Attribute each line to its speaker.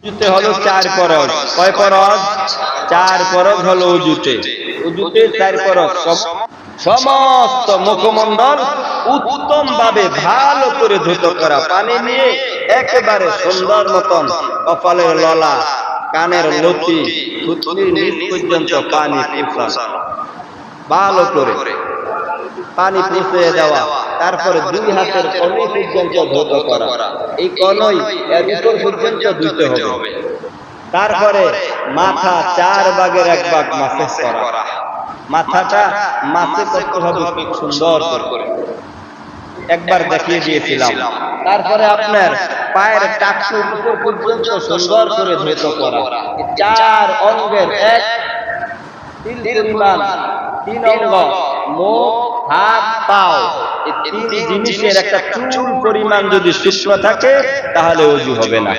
Speaker 1: উজুতে হলো 4 ফরজ। কয় ফরজ? 4 ফরজ হলো উজুতে। উজুতে 4 ফরজ। সমস্ত মুখমণ্ডল উত্তম ভাবে ভালো করে ধুত করা, পানি নিয়ে একেবারে সুন্দর মতন কপালের ললা, কানের লতি, থুতনির নিচ পর্যন্ত পানি পৌঁছানো, ভালো করে পানি পৌঁছে দেওয়া। তারপরে 2 হাতের কনুই পর্যন্ত ধৌত করা, এই কনুই এর উপর পর্যন্ত ধুইতে হবে। তারপরে মাথা 4 ভাগের 1 ভাগ মাসেজ করা, মাথাটা মাসে করতে হবে খুব সুন্দর করে, একবার দেখিয়ে দিয়েছিলাম। তারপরে আপনার পায়ের টাকনুর উপর পর্যন্ত সুন্দর করে ধৌত করা। 4 অঙ্গের এক পরিমাণ 3 অঙ্গ, মুখ, হাত, পাও, এই 3 জিনিসের একটা চুল পরিমাণ যদি শুষ্ক থাকে তাহলে ওযু হবে না।